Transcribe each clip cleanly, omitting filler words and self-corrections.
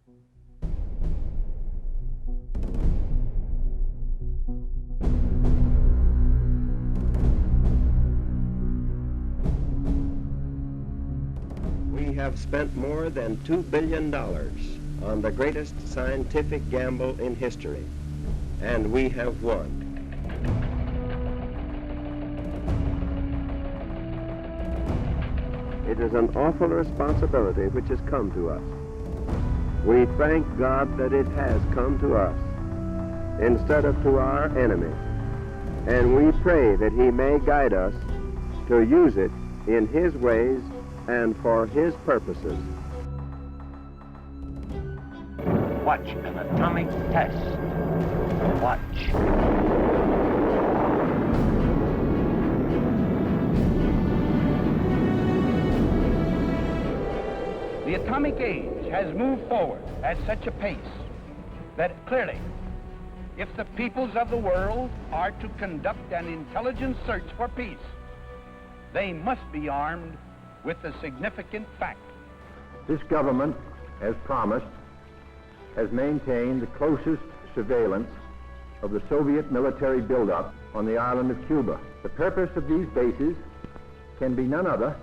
We have spent more than $2 billion on the greatest scientific gamble in history, and we have won. It is an awful responsibility which has come to us. We thank God that it has come to us instead of to our enemies, and we pray that He may guide us to use it in His ways and for His purposes. Watch an atomic test. Watch. The atomic age has moved forward at such a pace that clearly, if the peoples of the world are to conduct an intelligent search for peace, they must be armed with the significant fact. This government, as promised, has maintained the closest surveillance of the Soviet military buildup on the island of Cuba. The purpose of these bases can be none other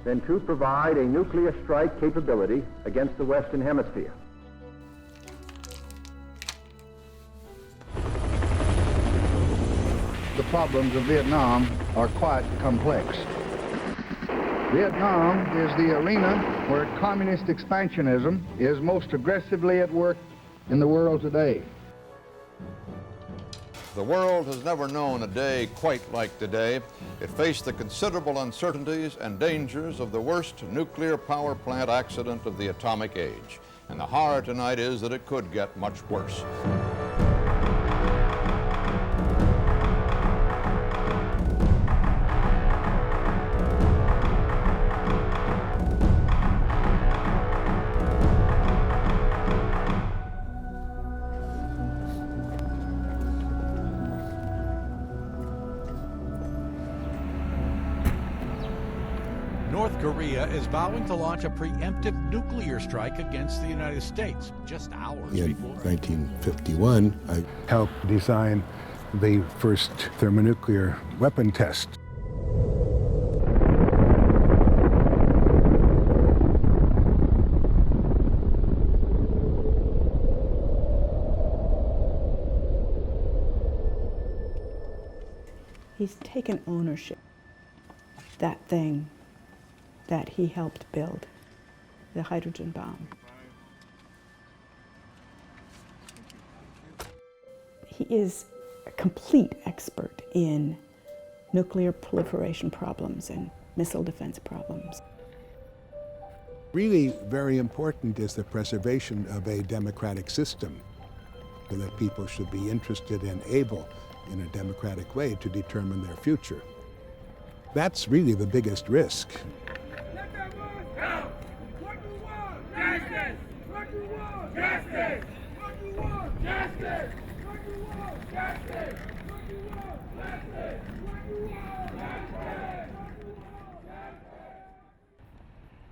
than to provide a nuclear strike capability against the Western Hemisphere. The problems of Vietnam are quite complex. Vietnam is the arena where communist expansionism is most aggressively at work in the world today. The world has never known a day quite like today. It faced the considerable uncertainties and dangers of the worst nuclear power plant accident of the atomic age. And the horror tonight is that it could get much worse. North Korea is vowing to launch a preemptive nuclear strike against the United States just hours in before. 1951, I helped design the first thermonuclear weapon test. He's taken ownership of that thing that he helped build, the hydrogen bomb. He is a complete expert in nuclear proliferation problems and missile defense problems. Really very important is the preservation of a democratic system, so that people should be interested and able in a democratic way to determine their future. That's really the biggest risk.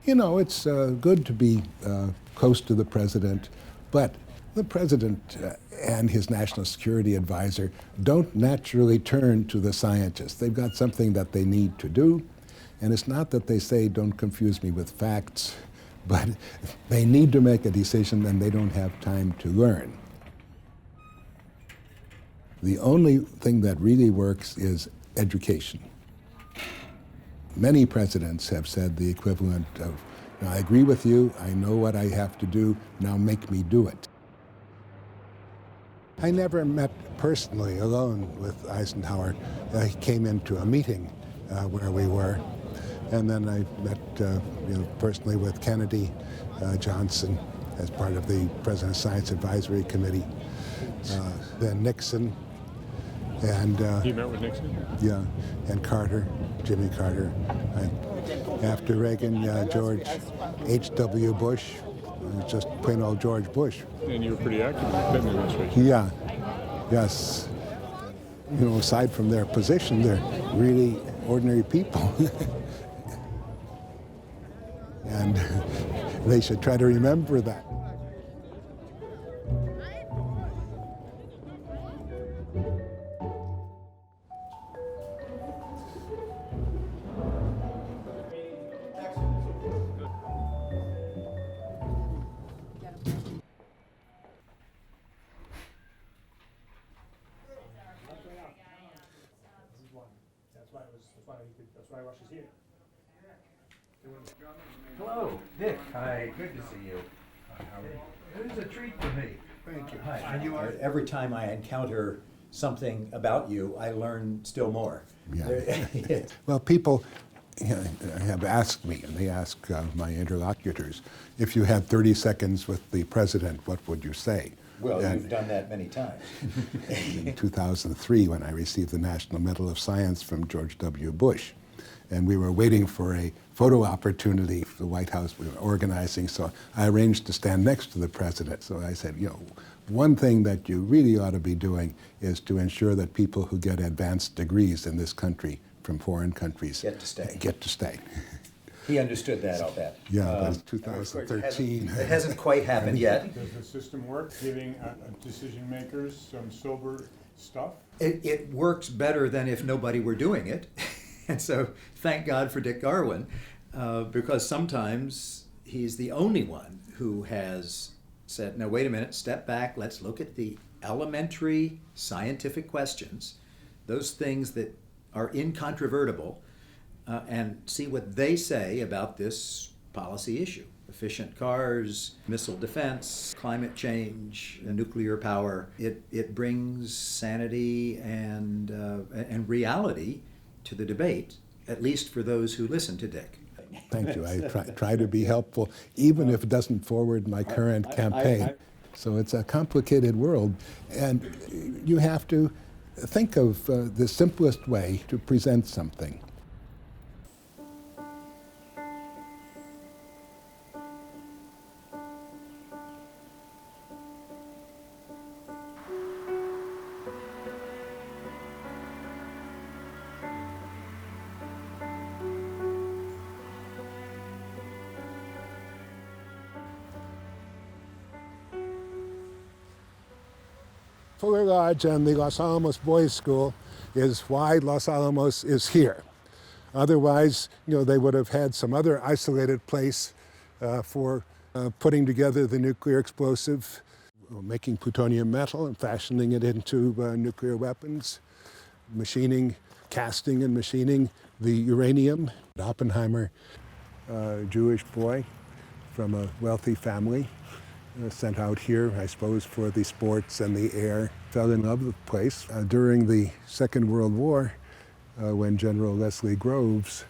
You know, it's good to be close to the president, but the president and his national security advisor don't naturally turn to the scientists. They've got something that they need to do, and it's not that they say, don't confuse me with facts, but they need to make a decision and they don't have time to learn. The only thing that really works is education. Many presidents have said the equivalent of, I agree with you, I know what I have to do, now make me do it. I never met personally alone with Eisenhower. He came into a meeting where we were, and then I met personally with Kennedy, Johnson, as part of the President's Science Advisory Committee, then Nixon, and you met with Nixon? Yeah, and Carter, Jimmy Carter. After Reagan, George H.W. Bush, just plain old George Bush. And you were pretty active in the Clinton administration. Yeah, yes. You know, aside from their position, they're really ordinary people. And they should try to remember that. Hello, Dick. Hi, good to see you. It is a treat for me. Thank you. Hi. Every time I encounter something about you, I learn still more. Yeah. Well, people have asked me, and they ask my interlocutors, if you had 30 seconds with the president, what would you say? Well, you've done that many times. In 2003, when I received the National Medal of Science from George W. Bush, and we were waiting for a photo opportunity for the White House we were organizing, so I arranged to stand next to the president. So I said, one thing that you really ought to be doing is to ensure that people who get advanced degrees in this country from foreign countries get to stay. He understood that, I'll bet. Yeah, but it's 2013. It hasn't quite happened yet. Does the system work, giving decision makers some sober stuff? It works better than if nobody were doing it. And so thank God for Dick Garwin, because sometimes he's the only one who has said, no, wait a minute, step back, let's look at the elementary scientific questions, those things that are incontrovertible, and see what they say about this policy issue. Efficient cars, missile defense, climate change, nuclear power. It brings sanity and reality to the debate, at least for those who listen to Dick. Thank you. I try to be helpful, even if it doesn't forward my current campaign. So it's a complicated world, and you have to think of the simplest way to present something. Fuller Lodge and the Los Alamos Boys School is why Los Alamos is here. Otherwise, they would have had some other isolated place for putting together the nuclear explosive, making plutonium metal and fashioning it into nuclear weapons, casting and machining the uranium. Oppenheimer, a Jewish boy from a wealthy family, sent out here, I suppose, for the sports and the air. Fell in love with the place. During the Second World War, when General Leslie Groves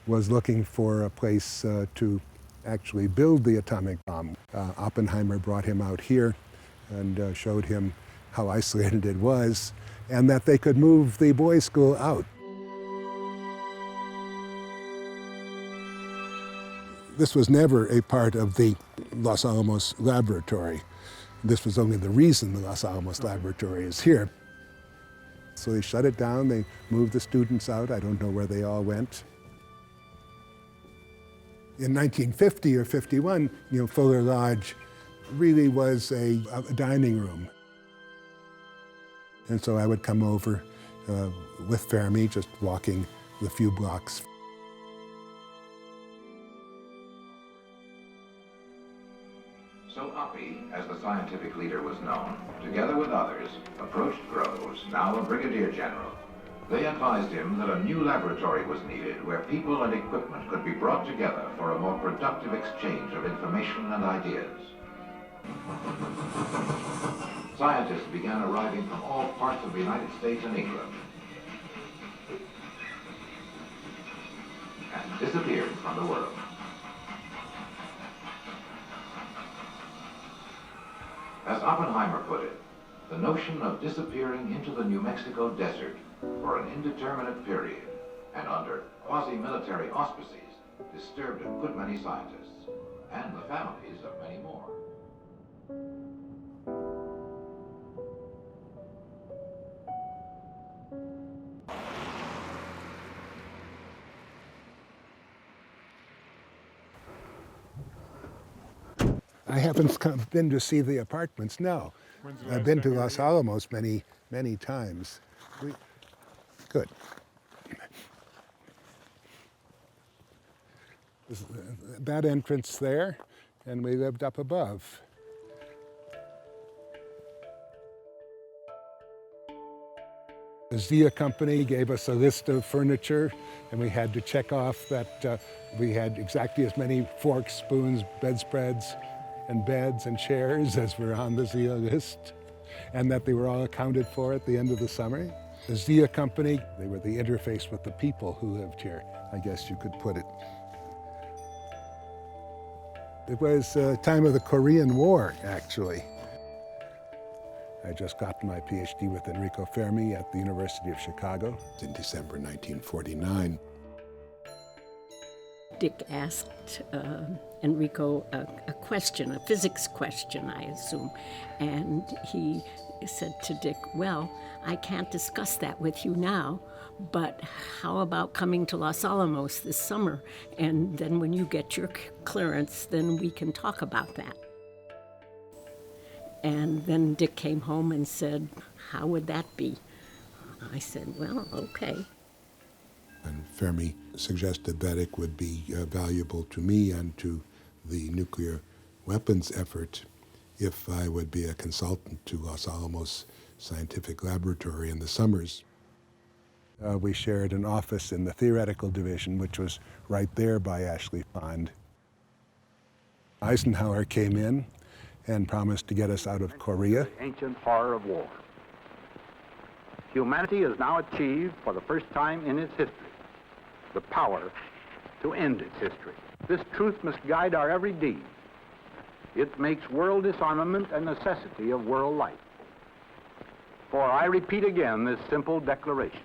was looking for a place to actually build the atomic bomb, Oppenheimer brought him out here and showed him how isolated it was and that they could move the boys' school out. This was never a part of the Los Alamos laboratory. This was only the reason the Los Alamos laboratory is here. So they shut it down, they moved the students out. I don't know where they all went. In 1950 or 51, Fuller Lodge really was a dining room. And so I would come over with Fermi, just walking the few blocks. So Oppie, as the scientific leader was known, together with others, approached Groves, now a brigadier general. They advised him that a new laboratory was needed where people and equipment could be brought together for a more productive exchange of information and ideas. Scientists began arriving from all parts of the United States and England and disappeared from the world. As Oppenheimer put it, the notion of disappearing into the New Mexico desert for an indeterminate period and under quasi-military auspices disturbed a good many scientists and the families of many more. I haven't been to see the apartments, no. I've been to Los Alamos many, many times. Good. That entrance there, and we lived up above. The Zia company gave us a list of furniture, and we had to check off that we had exactly as many forks, spoons, bedspreads, and beds and chairs as were on the Zia list, and that they were all accounted for at the end of the summer. The Zia company, they were the interface with the people who lived here, I guess you could put it. It was time of the Korean War, actually. I just got my PhD with Enrico Fermi at the University of Chicago in December 1949. Dick asked Enrico a question, a physics question, I assume, and he said to Dick, well, I can't discuss that with you now, but how about coming to Los Alamos this summer, and then when you get your clearance, then we can talk about that. And then Dick came home and said, how would that be? I said, well, okay. And Fermi suggested that it would be valuable to me and to the nuclear weapons effort if I would be a consultant to Los Alamos Scientific Laboratory in the summers. We shared an office in the theoretical division, which was right there by Ashley Pond. Eisenhower came in and promised to get us out of Korea. The ancient horror of war. Humanity has now achieved, for the first time in its history, the power to end its history. This truth must guide our every deed. It makes world disarmament a necessity of world life. For I repeat again this simple declaration.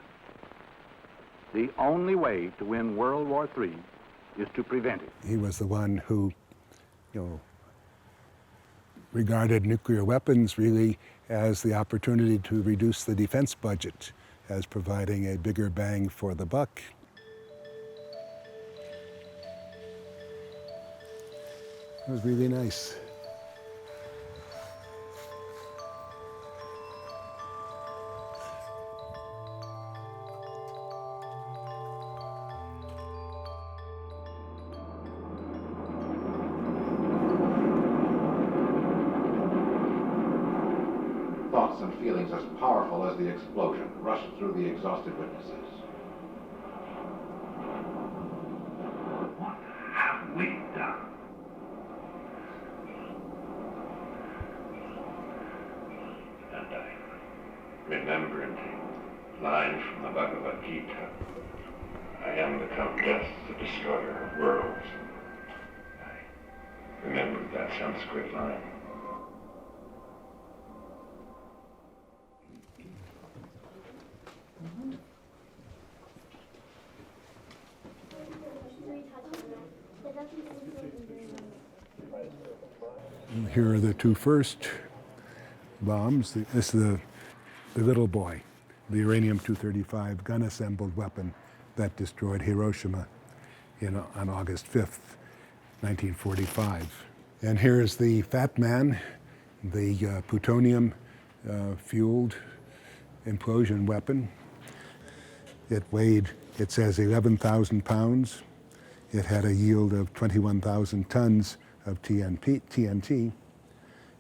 The only way to win World War III is to prevent it. He was the one who, regarded nuclear weapons really as the opportunity to reduce the defense budget, as providing a bigger bang for the buck. It was really nice. Thoughts and feelings as powerful as the explosion rushed through the exhausted witnesses. What have we done? And I remembered the line from the Bhagavad Gita. I am the Countess, the destroyer of worlds. I remembered that Sanskrit line. Here are the two first bombs. This is the little boy, the uranium-235 gun-assembled weapon that destroyed Hiroshima on August 5th, 1945. And here's the Fat Man, the plutonium-fueled implosion weapon. It weighed, it says, 11,000 pounds. It had a yield of 21,000 tons of TNT,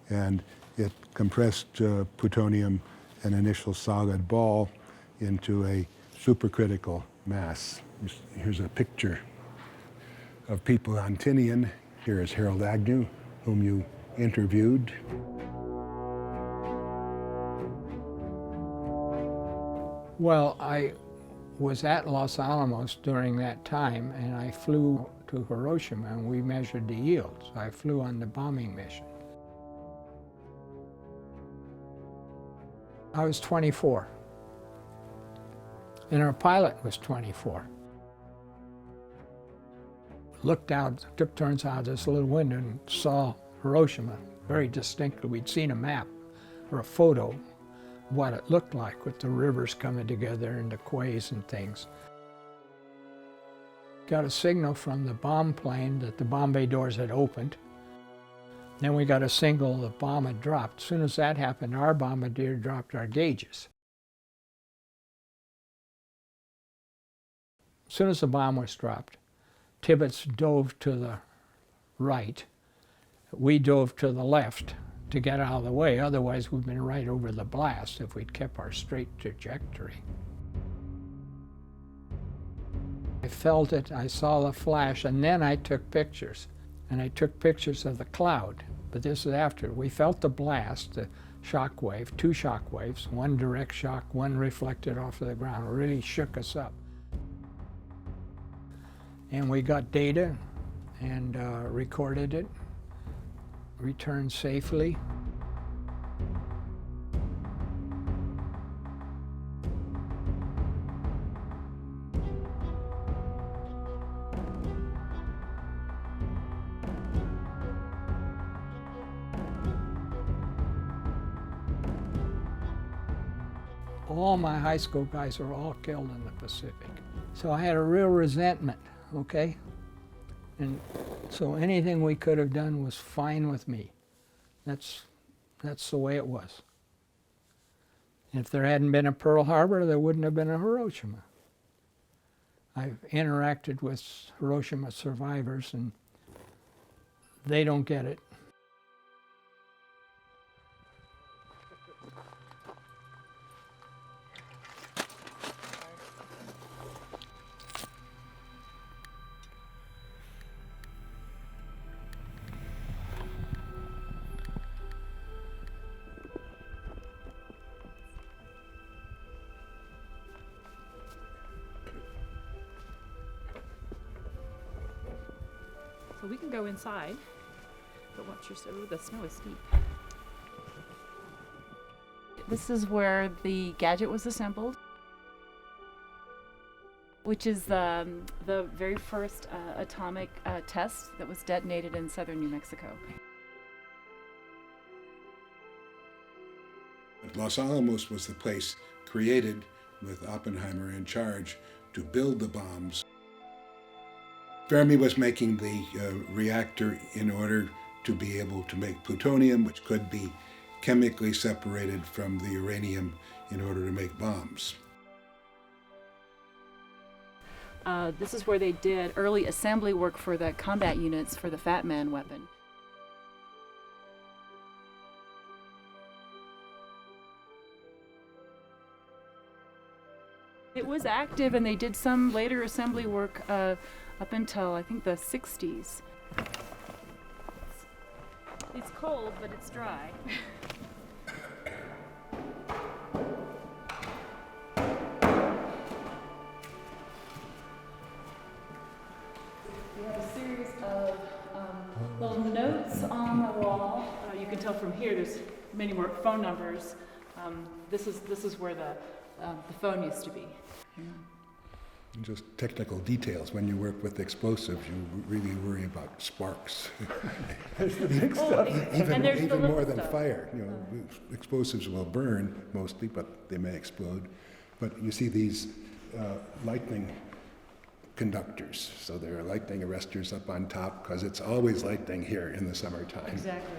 and it compressed plutonium, an initial solid ball, into a supercritical mass. Here's a picture of people on Tinian. Here is Harold Agnew, whom you interviewed. Well, I was at Los Alamos during that time, and I flew to Hiroshima, and we measured the yields. I flew on the bombing mission. I was 24, and our pilot was 24. Looked out, took turns out this little window and saw Hiroshima very distinctly. We'd seen a map or a photo of what it looked like with the rivers coming together and the quays and things. Got a signal from the bomb plane that the bomb bay doors had opened. Then we got a signal the bomb had dropped. As soon as that happened, our bombardier dropped our gauges. As soon as the bomb was dropped, Tibbets dove to the right. We dove to the left to get out of the way. Otherwise, we'd been right over the blast if we'd kept our straight trajectory. I felt it, I saw the flash, and then I took pictures. And I took pictures of the cloud. But this is after. We felt the blast, the shock wave, 2 shock waves, one direct shock, one reflected off of the ground. It really shook us up. And we got data and recorded it, returned safely. All my high school guys were all killed in the Pacific. So I had a real resentment, okay? And so anything we could have done was fine with me. That's the way it was. If there hadn't been a Pearl Harbor, there wouldn't have been a Hiroshima. I've interacted with Hiroshima survivors, and they don't get it. So we can go inside, but watch your, ooh, the snow is steep. This is where the gadget was assembled, which is the very first atomic test that was detonated in southern New Mexico. Los Alamos was the place created with Oppenheimer in charge to build the bombs. Fermi was making the reactor in order to be able to make plutonium, which could be chemically separated from the uranium in order to make bombs. This is where they did early assembly work for the combat units for the Fat Man weapon. It was active, and they did some later assembly work up until, I think, the 60s. It's cold, but it's dry. We have a series of little notes on the wall. You can tell from here there's many more phone numbers. This is where the phone used to be. Yeah. Just technical details. When you work with explosives, you really worry about sparks. There's the big stuff. Even more than fire. You know, explosives will burn mostly, but they may explode. But you see these lightning conductors. So there are lightning arresters up on top because it's always lightning here in the summertime. Exactly.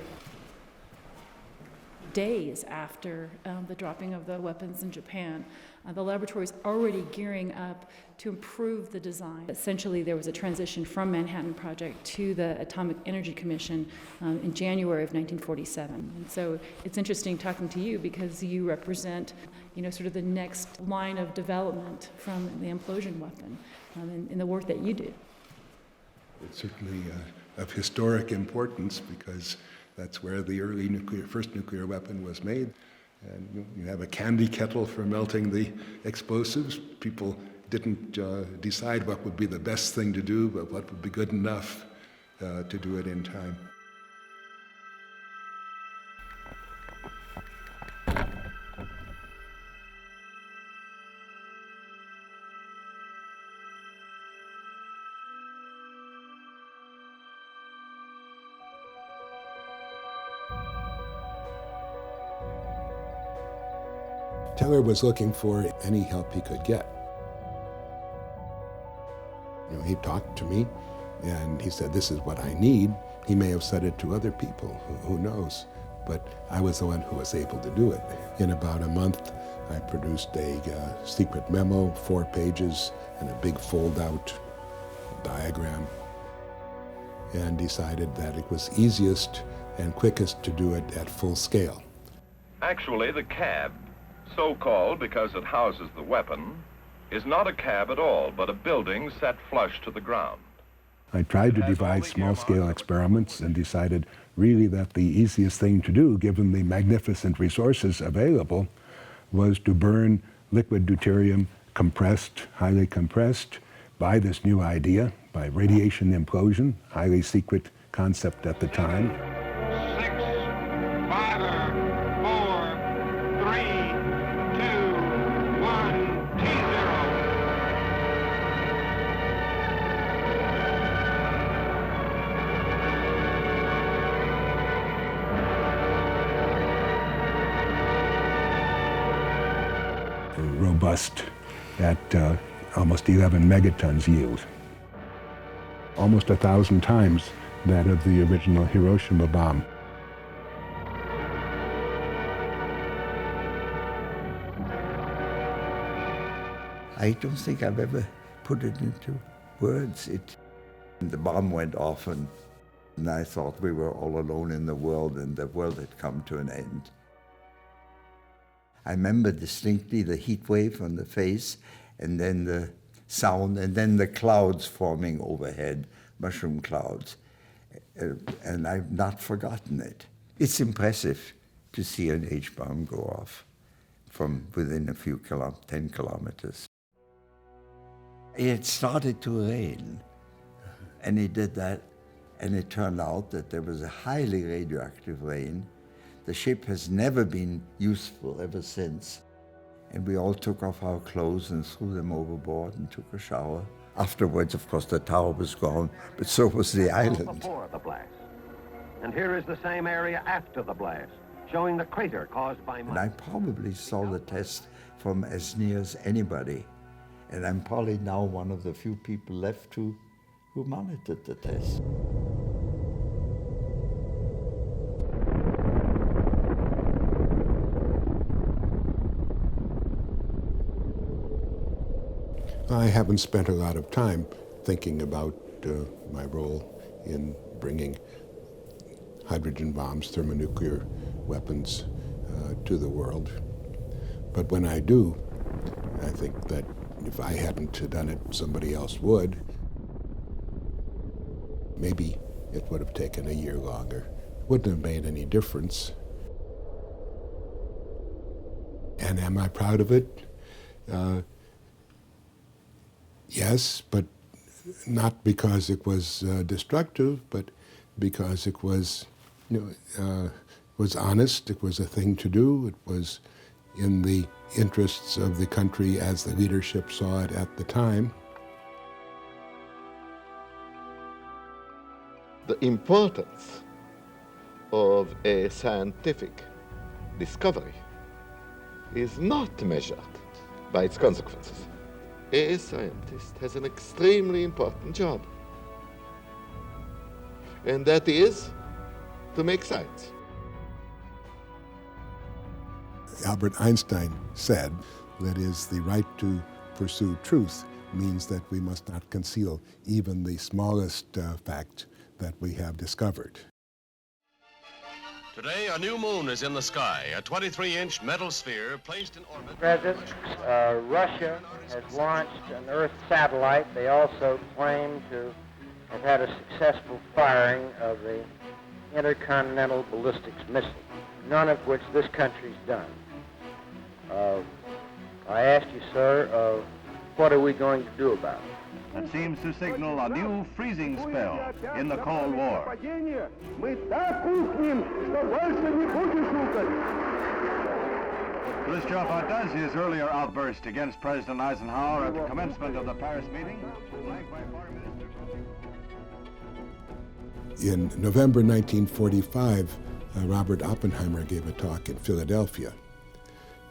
Days after the dropping of the weapons in Japan, the laboratory is already gearing up to improve the design. Essentially, there was a transition from Manhattan Project to the Atomic Energy Commission in January of 1947. And so it's interesting talking to you because you represent, sort of the next line of development from the implosion weapon in the work that you do. It's certainly of historic importance because that's where the early first nuclear weapon was made. And you have a candy kettle for melting the explosives. People didn't decide what would be the best thing to do, but what would be good enough to do it in time. Teller was looking for any help he could get. He talked to me and he said, "This is what I need." He may have said it to other people, who knows? But I was the one who was able to do it. In about a month, I produced a secret memo, 4 pages, and a big fold-out diagram, and decided that it was easiest and quickest to do it at full scale. Actually, the cab, so called because it houses the weapon, is not a cab at all, but a building set flush to the ground. I tried to devise small-scale experiments and decided really that the easiest thing to do, given the magnificent resources available, was to burn liquid deuterium compressed, highly compressed, by this new idea, by radiation implosion, highly secret concept at the time. 6, 5, 4, 3, 2, 1, T0. Robust at almost 11 megatons yield. Almost 1,000 times that of the original Hiroshima bomb. I don't think I've ever put it into words. The bomb went off and I thought we were all alone in the world and the world had come to an end. I remember distinctly the heat wave on the face and then the sound and then the clouds forming overhead, mushroom clouds. And I've not forgotten it. It's impressive to see an H-bomb go off from within a few 10 kilometers. It started to rain, and it did that, and it turned out that there was a highly radioactive rain. The ship has never been useful ever since. And we all took off our clothes and threw them overboard and took a shower. Afterwards, of course, the tower was gone, but so was the island. Before the blast. And here is the same area after the blast, showing the crater caused by mine. And I probably saw the test from as near as anybody. And I'm probably now one of the few people left who monitored the test. I haven't spent a lot of time thinking about my role in bringing hydrogen bombs, thermonuclear weapons to the world. But when I do, I think that if I hadn't done it, somebody else would. Maybe it would have taken a year longer. Wouldn't have made any difference. And am I proud of it? Yes, but not because it was destructive, but because it was, was honest. It was a thing to do. It was in the interests of the country as the leadership saw it at the time. The importance of a scientific discovery is not measured by its consequences. A scientist has an extremely important job, and that is to make science. Albert Einstein said that is the right to pursue truth means that we must not conceal even the smallest fact that we have discovered. Today, a new moon is in the sky, a 23-inch metal sphere placed in orbit. Present, Russia has launched an Earth satellite. They also claim to have had a successful firing of the intercontinental ballistics missile, none of which this country's done. I asked you, sir, what are we going to do about it? That seems to signal a new freezing spell in the Cold War. Khrushchev outdoes his earlier outburst against President Eisenhower at the commencement of the Paris meeting. In November 1945, Robert Oppenheimer gave a talk in Philadelphia.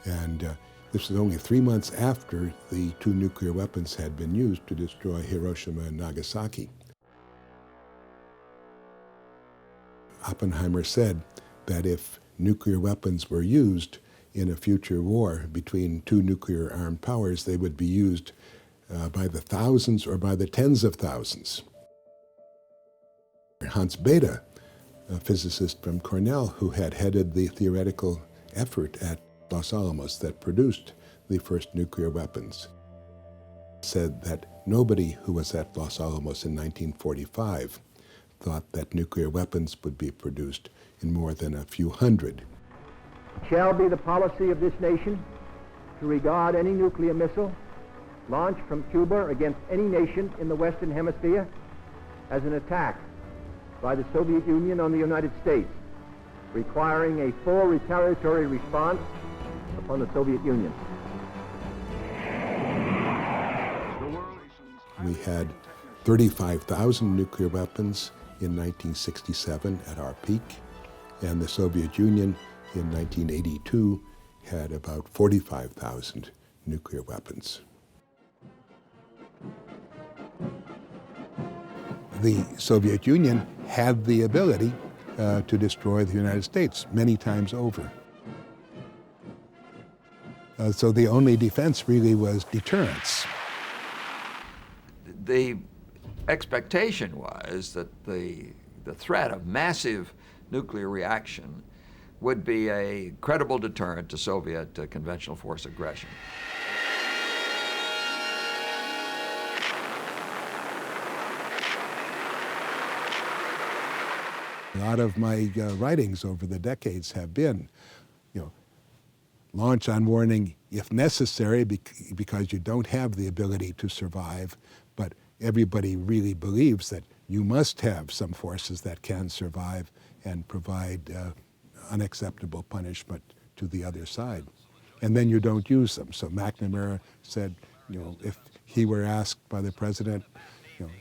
And this was only 3 months after the 2 nuclear weapons had been used to destroy Hiroshima and Nagasaki. Oppenheimer said that if nuclear weapons were used in a future war between 2 nuclear-armed powers, they would be used by the thousands or by the tens of thousands. Hans Bethe a physicist from Cornell who had headed the theoretical effort at Los Alamos that produced the first nuclear weapons, said that nobody who was at Los Alamos in 1945 thought that nuclear weapons would be produced in more than a few hundred. It shall be the policy of this nation to regard any nuclear missile launched from Cuba against any nation in the Western Hemisphere as an attack by the Soviet Union on the United States, requiring a full retaliatory response upon the Soviet Union. We had 35,000 nuclear weapons in 1967 at our peak, and the Soviet Union in 1982 had about 45,000 nuclear weapons. The Soviet Union had the ability to destroy the United States many times over. So the only defense really was deterrence. The expectation was that the threat of massive nuclear reaction would be a credible deterrent to Soviet conventional force aggression. A lot of my writings over the decades have been, launch on warning if necessary because you don't have the ability to survive, but everybody really believes that you must have some forces that can survive and provide unacceptable punishment to the other side. And then you don't use them. So McNamara said, if he were asked by the president,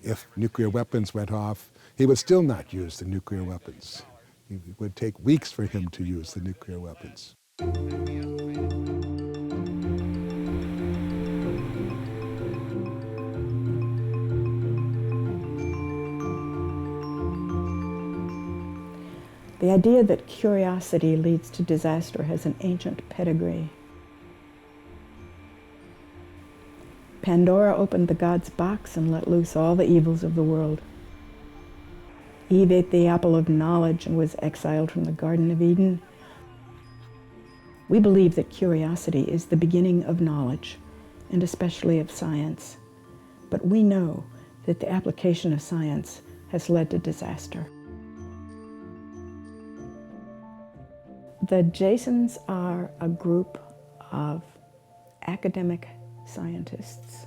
if nuclear weapons went off, he would still not use the nuclear weapons. It would take weeks for him to use the nuclear weapons. The idea that curiosity leads to disaster has an ancient pedigree. Pandora opened the God's box and let loose all the evils of the world. Eve ate the apple of knowledge and was exiled from the Garden of Eden. We believe that curiosity is the beginning of knowledge, and especially of science. But we know that the application of science has led to disaster. The Jasons are a group of academic scientists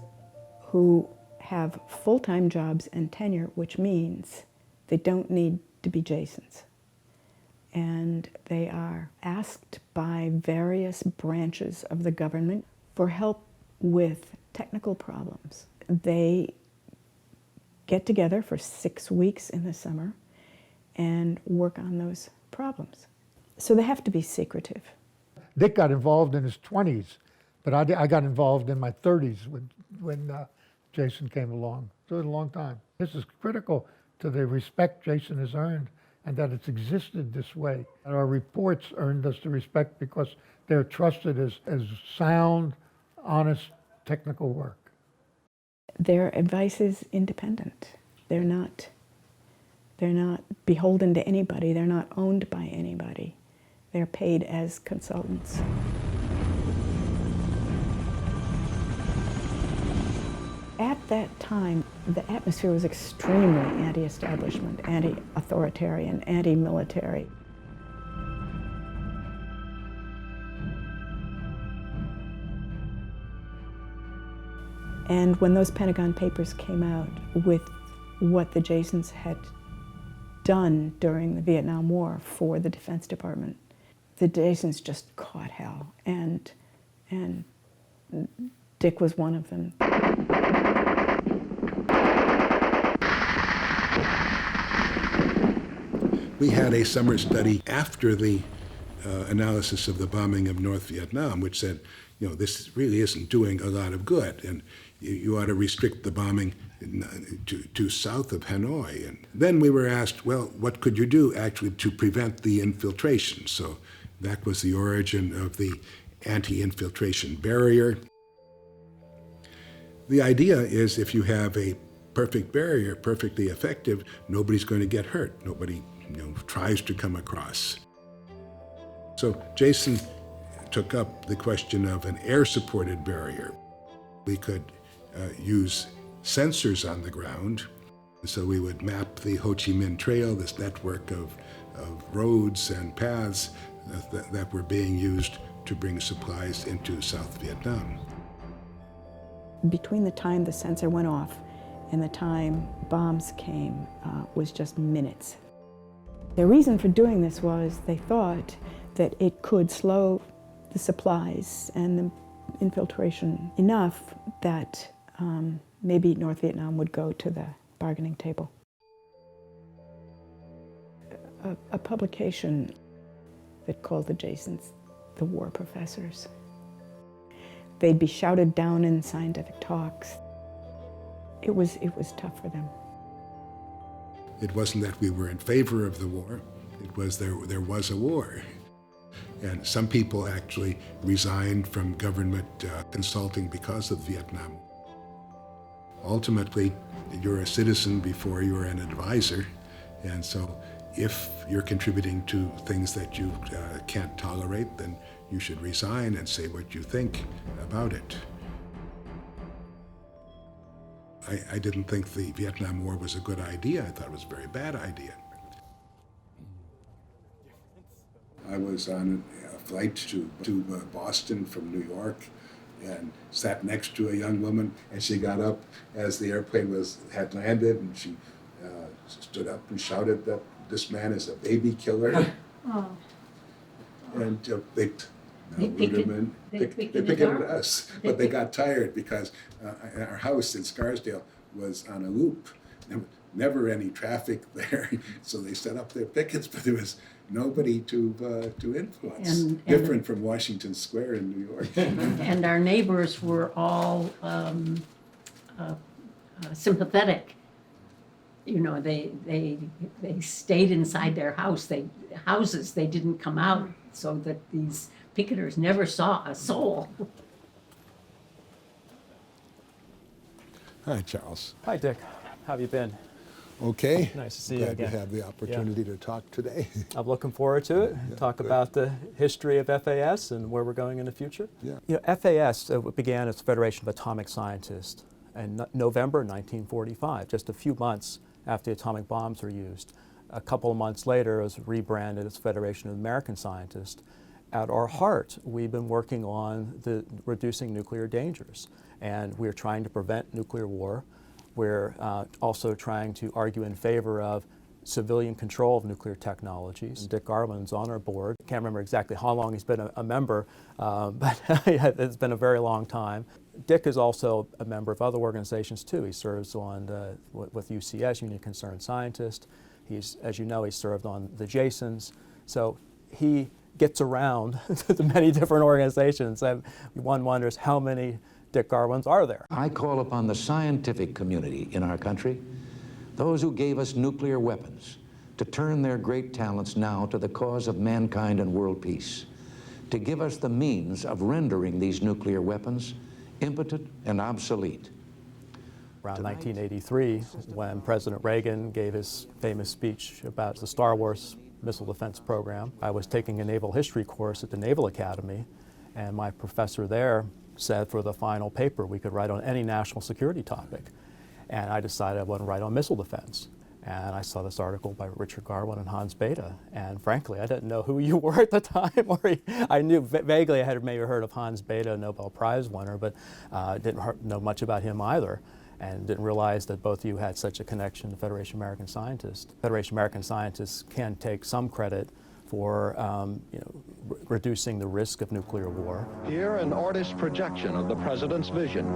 who have full-time jobs and tenure, which means they don't need to be Jasons. And they are asked by various branches of the government for help with technical problems. They get together for 6 weeks in the summer and work on those problems. So they have to be secretive. Dick got involved in his 20s, but I got involved in my 30s when Jason came along. So it was a long time. This is critical to the respect Jason has earned and that it's existed this way. And our reports earned us the respect because they're trusted as sound, honest, technical work. Their advice is independent. They're not beholden to anybody. They're not owned by anybody. They're paid as consultants. At that time, the atmosphere was extremely anti-establishment, anti-authoritarian, anti-military. And when those Pentagon Papers came out with what the Jasons had done during the Vietnam War for the Defense Department, the Jasons just caught hell, and Dick was one of them. We had a summer study after the analysis of the bombing of North Vietnam, which said, this really isn't doing a lot of good, and you ought to restrict the bombing to south of Hanoi. And then we were asked, well, what could you do actually to prevent the infiltration? So that was the origin of the anti-infiltration barrier. The idea is if you have a perfect barrier, perfectly effective, nobody's going to get hurt. Nobody tries to come across. So Jason took up the question of an air-supported barrier. We could use sensors on the ground, so we would map the Ho Chi Minh Trail, this network of roads and paths that were being used to bring supplies into South Vietnam. Between the time the sensor went off and the time bombs came was just minutes. The reason for doing this was they thought that it could slow the supplies and the infiltration enough that maybe North Vietnam would go to the bargaining table. A publication that called the Jasons the war professors. They'd be shouted down in scientific talks. It was tough for them. It wasn't that we were in favor of the war, it was there was a war. And some people actually resigned from government consulting because of Vietnam. Ultimately, you're a citizen before you're an advisor, and so if you're contributing to things that you can't tolerate, then you should resign and say what you think about it. I didn't think the Vietnam War was a good idea. I thought it was a very bad idea. I was on a flight to Boston from New York and sat next to a young woman, and she got up as the airplane had landed, and she stood up and shouted that this man is a baby killer. Oh. And they picked it at us, but they got tired because our house in Scarsdale was on a loop. There was never any traffic there, so they set up their pickets, but there was nobody to influence. Different from Washington Square in New York. And our neighbors were all sympathetic. They stayed inside their houses. They didn't come out, so that these picketers never saw a soul. Hi, Charles. Hi, Dick. How have you been? Okay. Nice to see you Glad again. to have the opportunity to talk today. I'm looking forward to it. Talk good. about the history of FAS and where we're going in the future. Yeah. FAS began as Federation of Atomic Scientists in November 1945, just a few months after the atomic bombs were used. A couple of months later, it was rebranded as Federation of American Scientists. At our heart, we've been working on reducing nuclear dangers, and we're trying to prevent nuclear war. We're also trying to argue in favor of civilian control of nuclear technologies. Dick Garwin's on our board. I can't remember exactly how long he's been a member, but it's been a very long time. Dick is also a member of other organizations too. He serves on with UCS, Union Concerned Scientist. As you know, he served on the Jasons. So he gets around to many different organizations. And one wonders how many Dick Garwins are there? I call upon the scientific community in our country, those who gave us nuclear weapons, to turn their great talents now to the cause of mankind and world peace, to give us the means of rendering these nuclear weapons impotent and obsolete. Around 1983, when President Reagan gave his famous speech about the Star Wars missile defense program, I was taking a naval history course at the Naval Academy, and my professor there said for the final paper we could write on any national security topic. And I decided I wanted to write on missile defense. And I saw this article by Richard Garwin and Hans Bethe. And frankly, I didn't know who you were at the time. I knew vaguely, I had maybe heard of Hans Bethe, a Nobel Prize winner, but didn't know much about him either. And didn't realize that both of you had such a connection to Federation of American Scientists. Federation of American Scientists can take some credit for reducing the risk of nuclear war. Here, an artist's projection of the president's vision.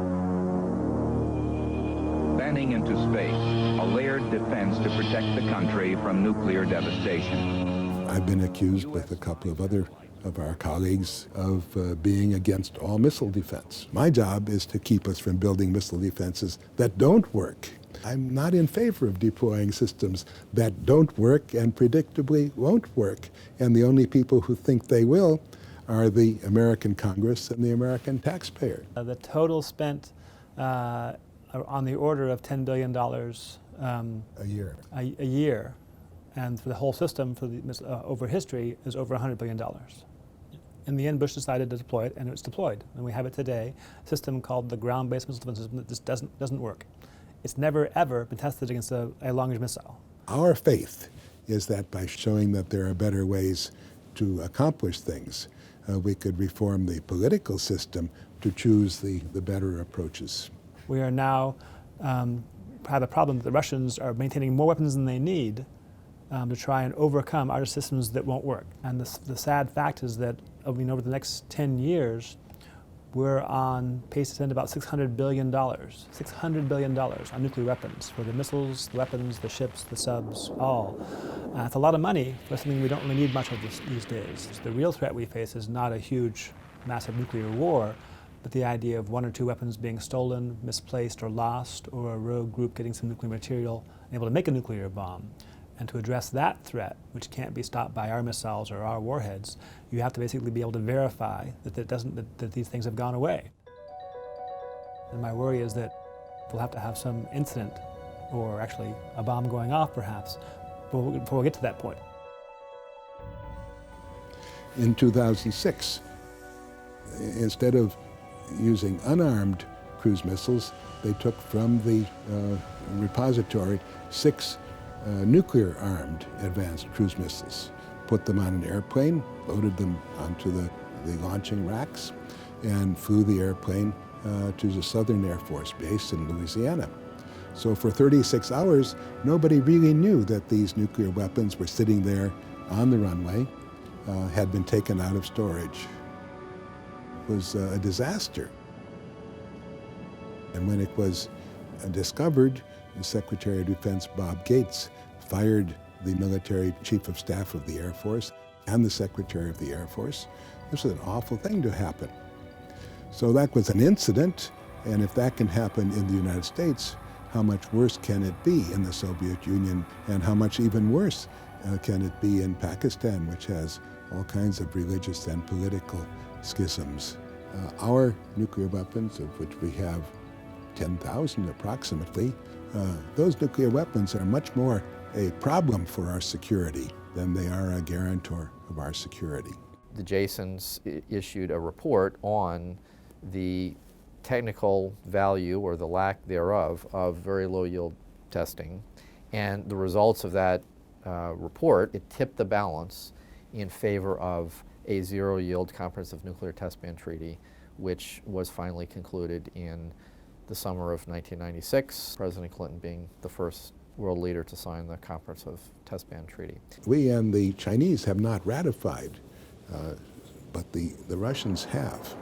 Banning into space, a layered defense to protect the country from nuclear devastation. I've been accused with a couple of other of our colleagues of being against all missile defense. My job is to keep us from building missile defenses that don't work. I'm not in favor of deploying systems that don't work and predictably won't work. And the only people who think they will are the American Congress and the American taxpayer. The total spent on the order of $10 billion a year. A year. And for the whole system, for the, over history, is over $100 billion. In the end, Bush decided to deploy it, and it's deployed. And we have it today, a system called the ground-based missile defense system that just doesn't work. It's never, ever been tested against a long-range missile. Our faith is that by showing that there are better ways to accomplish things, we could reform the political system to choose the better approaches. We are now have a problem that the Russians are maintaining more weapons than they need to try and overcome our systems that won't work. And the sad fact is that over the next 10 years, we're on pace to spend about $600 billion on nuclear weapons, for the missiles, the weapons, the ships, the subs, all. It's a lot of money for something we don't really need much of these days. The real threat we face is not a huge, massive nuclear war, but the idea of one or two weapons being stolen, misplaced, or lost, or a rogue group getting some nuclear material and able to make a nuclear bomb. And to address that threat, which can't be stopped by our missiles or our warheads, you have to basically be able to verify that these things have gone away. And my worry is that we'll have to have some incident, or actually a bomb going off perhaps, before we get to that point. In 2006, instead of using unarmed cruise missiles, they took from the repository 6 nuclear-armed advanced cruise missiles, put them on an airplane, loaded them onto the launching racks, and flew the airplane to the Southern Air Force Base in Louisiana. So for 36 hours, nobody really knew that these nuclear weapons were sitting there on the runway, had been taken out of storage. It was a disaster. And when it was discovered, the Secretary of Defense, Bob Gates, fired the military chief of staff of the Air Force and the Secretary of the Air Force. This was an awful thing to happen. So that was an incident, and if that can happen in the United States, how much worse can it be in the Soviet Union, and how much even worse can it be in Pakistan, which has all kinds of religious and political schisms. Our nuclear weapons, of which we have 10,000 approximately, those nuclear weapons are much more a problem for our security than they are a guarantor of our security. The Jasons issued a report on the technical value, or the lack thereof, of very low yield testing. And the results of that report, it tipped the balance in favor of a zero yield comprehensive nuclear test ban treaty, which was finally concluded in the summer of 1996, President Clinton being the first world leader to sign the Comprehensive Test Ban Treaty. We and the Chinese have not ratified, but the Russians have.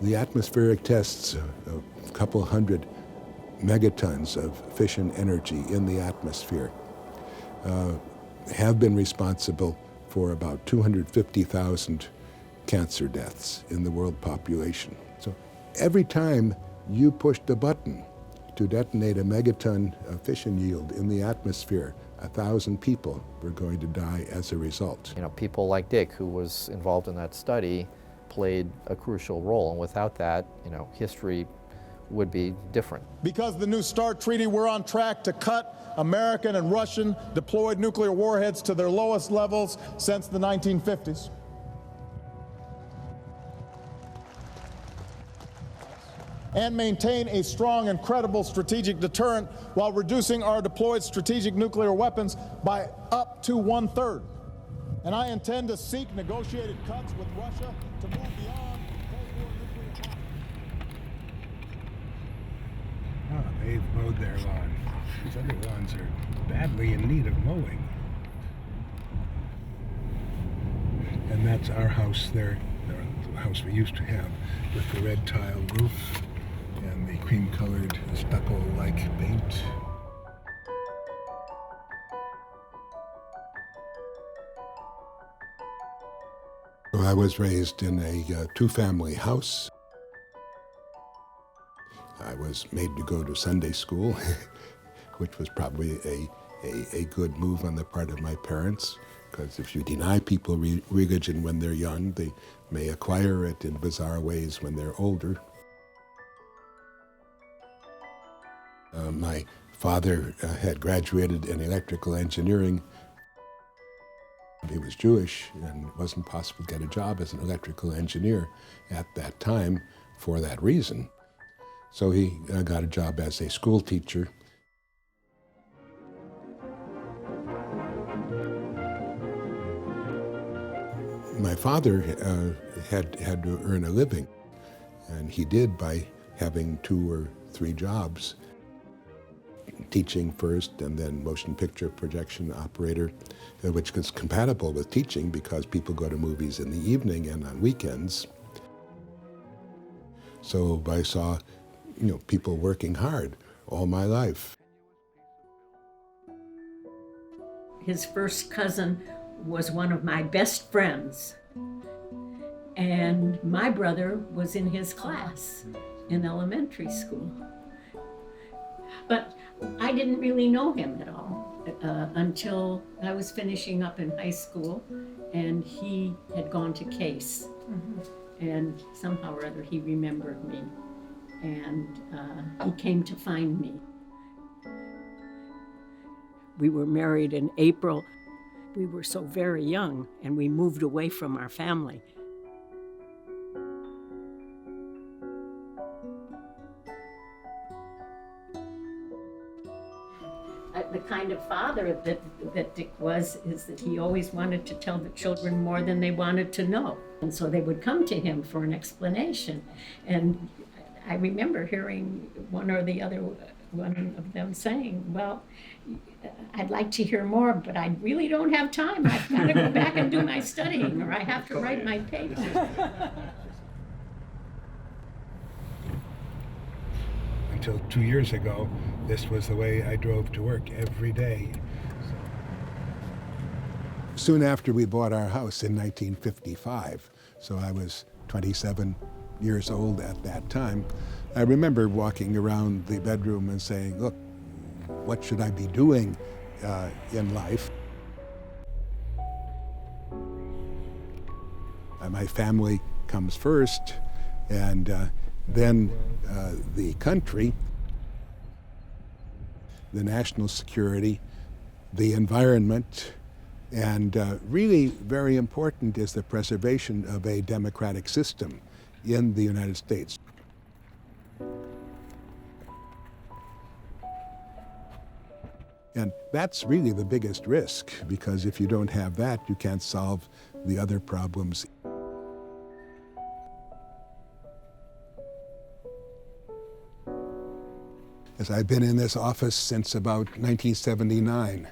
The atmospheric tests, a couple hundred megatons of fission energy in the atmosphere, have been responsible for about 250,000 cancer deaths in the world population. So every time you push the button to detonate a megaton of fission yield in the atmosphere, 1,000 people were going to die as a result. You know, people like Dick, who was involved in that study, played a crucial role, and without that, you know, history would be different. Because of the New START treaty, we're on track to cut American and Russian deployed nuclear warheads to their lowest levels since the 1950s. And maintain a strong and credible strategic deterrent while reducing our deployed strategic nuclear weapons by up to 1/3. And I intend to seek negotiated cuts with Russia to move beyond Cold War nuclear power. Oh, they've mowed their lawn. These other lawns are badly in need of mowing. And that's our house there, the house we used to have, with the red tile roof and the cream-colored stucco-like paint. I was raised in a two-family house. I was made to go to Sunday school, which was probably a good move on the part of my parents, because if you deny people religion when they're young, they may acquire it in bizarre ways when they're older. My father had graduated in electrical engineering. He was Jewish, and it wasn't possible to get a job as an electrical engineer at that time for that reason. So he got a job as a school teacher. My father had to earn a living, and he did by having 2 or 3 jobs. Teaching first, and then motion picture projection operator, which was compatible with teaching because people go to movies in the evening and on weekends. So I saw, people working hard all my life. His first cousin was one of my best friends, and my brother was in his class in elementary school. But I didn't really know him at all until I was finishing up in high school, and he had gone to Case. And somehow or other he remembered me, and he came to find me. We were married in April. We were so very young, and we moved away from our family. The kind of father that Dick was is that he always wanted to tell the children more than they wanted to know. And so they would come to him for an explanation. And I remember hearing one or the other one of them saying, well, I'd like to hear more, but I really don't have time. I've got to go back and do my studying, or I have to write my paper. Until 2 years ago, this was the way I drove to work every day. Soon after we bought our house in 1955, so I was 27 years old at that time, I remember walking around the bedroom and saying, look, what should I be doing in life? My family comes first, and then the country, the national security, the environment, and really very important is the preservation of a democratic system in the United States. And that's really the biggest risk, because if you don't have that, you can't solve the other problems. As I've been in this office since about 1979.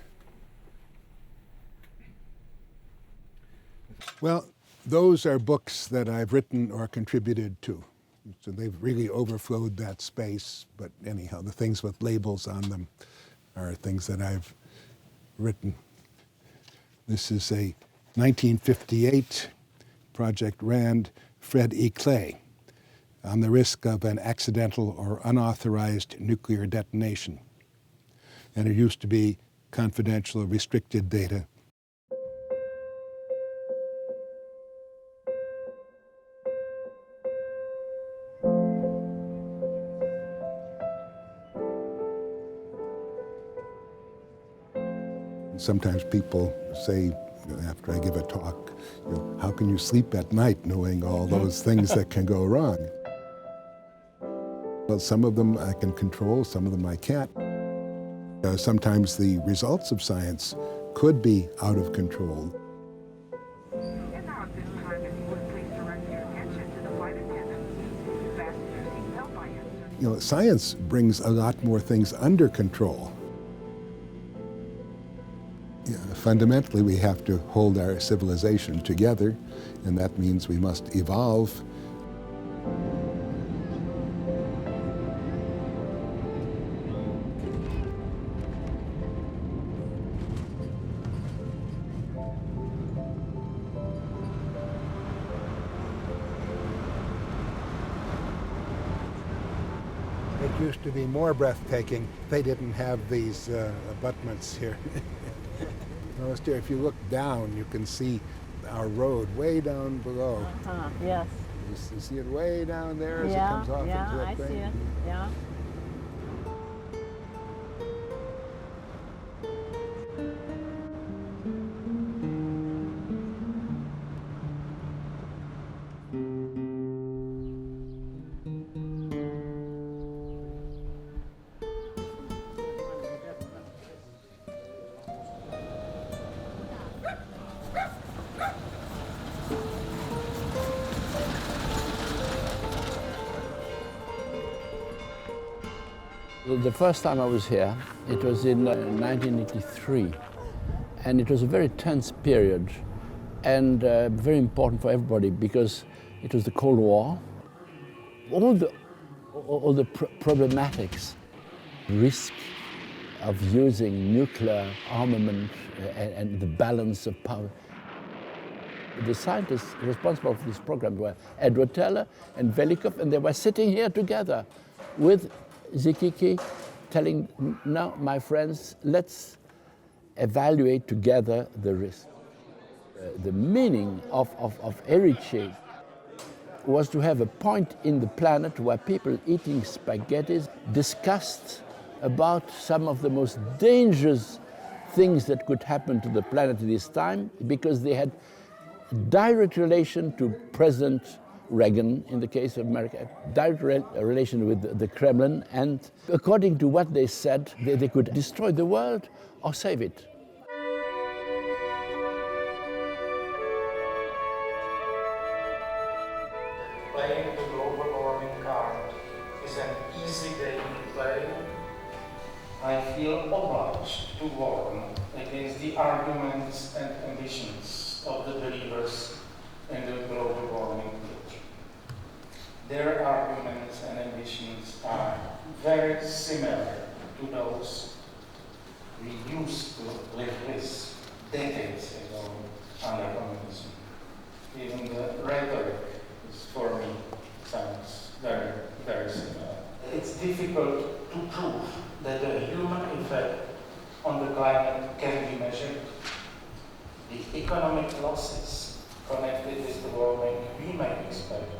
Well, those are books that I've written or contributed to. So they've really overflowed that space, but anyhow, the things with labels on them are things that I've written. This is a 1958 Project Rand, Fred E. Clay, on the risk of an accidental or unauthorized nuclear detonation. And it used to be confidential, restricted data. Sometimes people say, after I give a talk, how can you sleep at night knowing all those things that can go wrong? Well, some of them I can control, some of them I can't. Sometimes the results of science could be out of control. Science brings a lot more things under control. Fundamentally, we have to hold our civilization together, and that means we must evolve. It used to be more breathtaking. They didn't have these abutments here. Notice here, if you look down, you can see our road way down below. Yes. You see it way down there as it comes off into that I thing? see it. Yeah. The first time I was here, it was in 1983, and it was a very tense period and very important for everybody because it was the Cold War. All the problematics, risk of using nuclear armament and the balance of power. The scientists responsible for this program were Edward Teller and Velikov, and they were sitting here together with Zikiki, telling, now, my friends, let's evaluate together the risk. The meaning of Erice was to have a point in the planet where people eating spaghetti discussed about some of the most dangerous things that could happen to the planet at this time, because they had direct relation to President Reagan, in the case of America, direct relation with the Kremlin, and according to what they said, they could destroy the world or save it. Playing the global warming card is an easy game to play. I feel obliged to warn against the arguments and ambitions of the believers in the global warming picture. Their arguments and ambitions are very similar to those we used to live with decades ago under communism. Even the rhetoric for me sounds very, very similar. It's difficult to prove that the human effect on the climate can be measured. The economic losses connected with the warming we may expect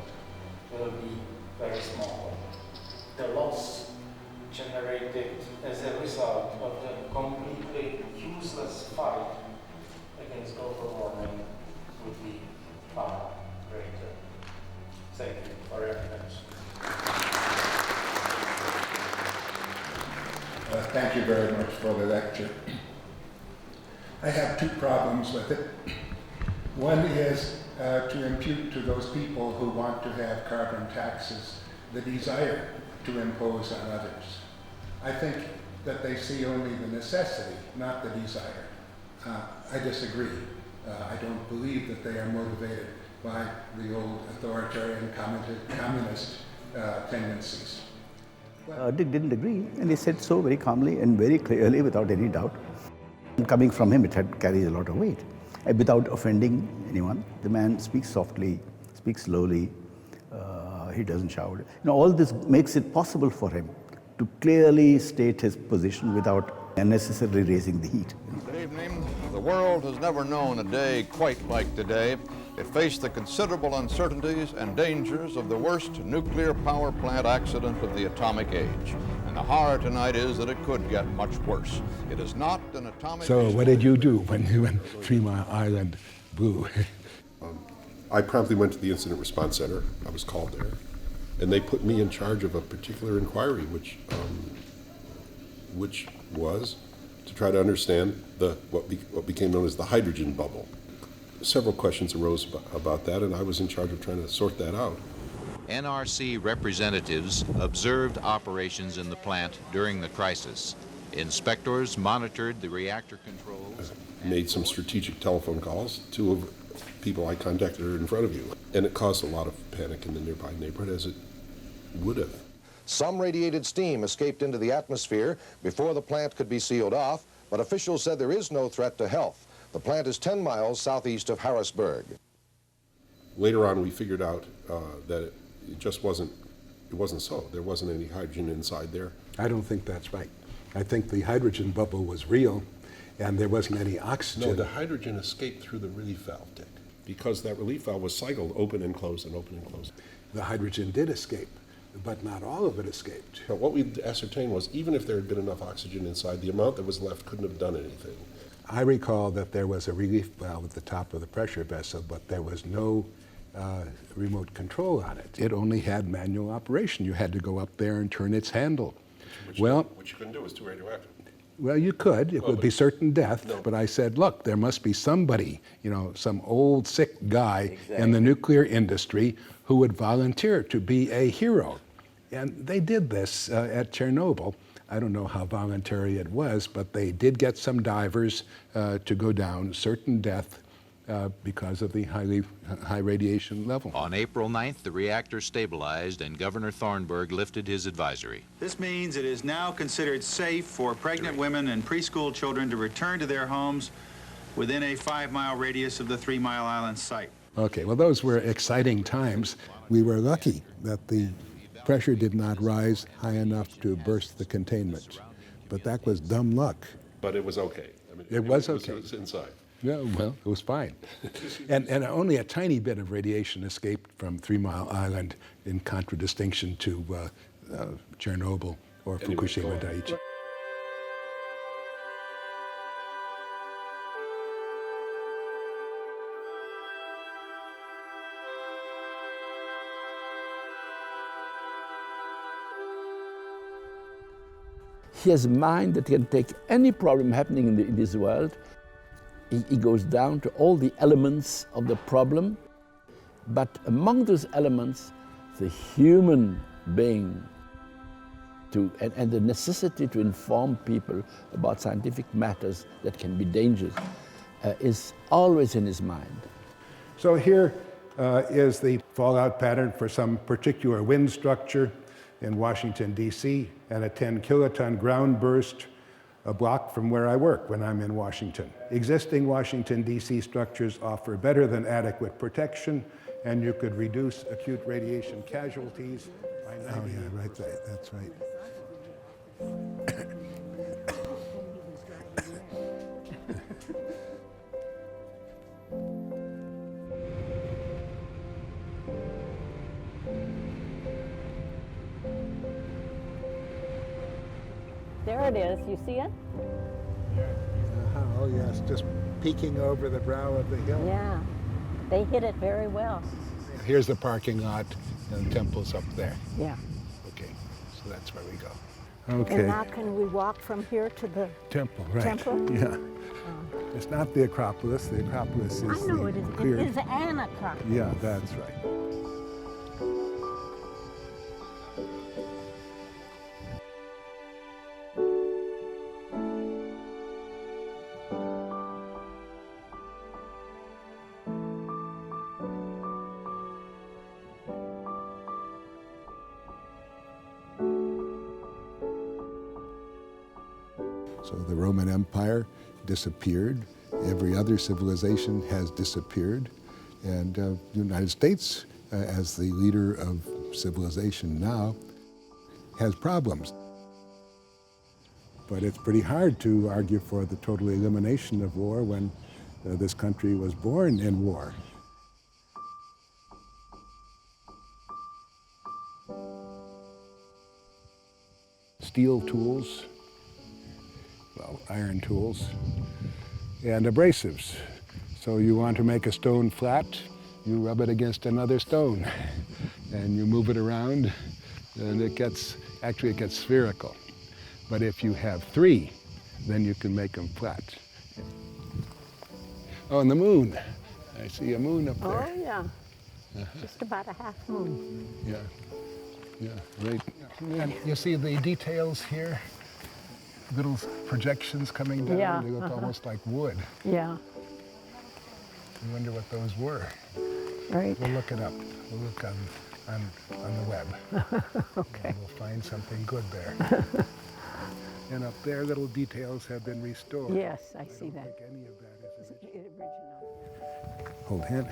will be very small. The loss generated as a result of the completely useless fight against global warming would be far greater. Thank you for your attention. Thank you very much for the lecture. I have two problems with it. One is to impute to those people who want to have carbon taxes the desire to impose on others. I think that they see only the necessity, not the desire. I disagree. I don't believe that they are motivated by the old authoritarian communist tendencies. Dick didn't agree, and he said so very calmly and very clearly without any doubt. And coming from him, it had carried a lot of weight. Without offending anyone, the man speaks softly, speaks slowly, he doesn't shout. All this makes it possible for him to clearly state his position without unnecessarily raising the heat. Good evening. The world has never known a day quite like today. It faced the considerable uncertainties and dangers of the worst nuclear power plant accident of the atomic age. And the horror tonight is that it could get much worse. It is not an atomic... So what did you do when 3 Mile Island blew? I promptly went to the Incident Response Center. I was called there. And they put me in charge of a particular inquiry, which was to try to understand what became known as the hydrogen bubble. Several questions arose about that, and I was in charge of trying to sort that out. NRC representatives observed operations in the plant during the crisis. Inspectors monitored the reactor controls. Made some strategic telephone calls. 2 of people I contacted are in front of you. And it caused a lot of panic in the nearby neighborhood, as it would have. Some radiated steam escaped into the atmosphere before the plant could be sealed off, but officials said there is no threat to health. The plant is 10 miles southeast of Harrisburg. Later on, we figured out that it just wasn't so. There wasn't any hydrogen inside there. I don't think that's right. I think the hydrogen bubble was real, and there wasn't any oxygen. No, the hydrogen escaped through the relief valve, Dick, because that relief valve was cycled open and closed and open and closed. The hydrogen did escape, but not all of it escaped. But what we ascertained was even if there had been enough oxygen inside, the amount that was left couldn't have done anything. I recall that there was a relief valve at the top of the pressure vessel, but there was no remote control on it. It only had manual operation. You had to go up there and turn its handle. Which you couldn't do, it was too radioactive. Well, you could. It would be certain death. No. But I said, look, there must be somebody, some old sick guy in the nuclear industry who would volunteer to be a hero. And they did this at Chernobyl. I don't know how voluntary it was, but they did get some divers to go down, certain death because of the high radiation level. On April 9th, the reactor stabilized and Governor Thornburg lifted his advisory. This means it is now considered safe for pregnant women and preschool children to return to their homes within a 5-mile radius of the 3 Mile Island site. Okay, well, those were exciting times. We were lucky that the pressure did not rise high enough to burst the containment, but that was dumb luck. But it was okay. I mean, it was okay. It was inside. Yeah, well, it was fine. and only a tiny bit of radiation escaped from 3 Mile Island in contradistinction to Chernobyl or Fukushima Daiichi. He has a mind that can take any problem happening in this world. He goes down to all the elements of the problem, but among those elements, the human being and the necessity to inform people about scientific matters that can be dangerous is always in his mind. So here is the fallout pattern for some particular wind structure in Washington, D.C., and a 10-kiloton ground burst a block from where I work when I'm in Washington. Existing Washington, D.C. structures offer better than adequate protection, and you could reduce acute radiation casualties by 90%. Oh, yeah, right there. That's right. There it is. You see it? Oh, yes, just peeking over the brow of the hill. Yeah, they hit it very well. Here's the parking lot, and the temple's up there. Yeah. Okay, so that's where we go. Okay. And now can we walk from here to the temple, right? Temple? Yeah. It's not the Acropolis. The Acropolis is I know the it is. clear. It is an Acropolis. Yeah, that's right. So the Roman Empire disappeared. Every other civilization has disappeared. And the United States, as the leader of civilization now, has problems. But it's pretty hard to argue for the total elimination of war when this country was born in war. Steel tools, well, iron tools, and abrasives. So you want to make a stone flat, you rub it against another stone, and you move it around, and it gets spherical. But if you have three, then you can make them flat. Oh, and the moon. I see a moon up there. Oh, yeah. Just about a half moon. Yeah, yeah, right. And you see the details here? Little projections coming down. Yeah. They look almost like wood. Yeah. I wonder what those were. Right. We'll look it up. We'll look on the web. Okay. And we'll find something good there. And up there, little details have been restored. Yes, I see that. I don't think any of that is original. Hold hand.